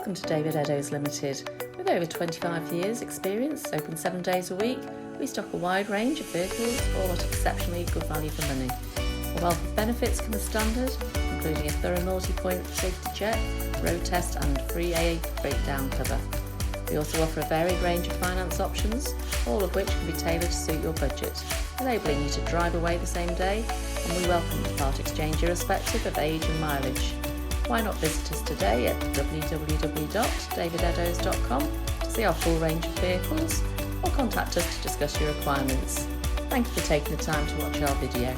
Welcome to David Eddowes Limited. With over 25 years experience, open 7 days a week, we stock a wide range of vehicles all at exceptionally good value for money. A wealth of benefits come as standard, including a thorough multi-point safety check, road test and free AA breakdown cover. We also offer a varied range of finance options, all of which can be tailored to suit your budget, enabling you to drive away the same day, and we welcome the part exchange irrespective of age and mileage. Why not visit us today at www.davideddowes.com to see our full range of vehicles, or contact us to discuss your requirements. Thank you for taking the time to watch our video.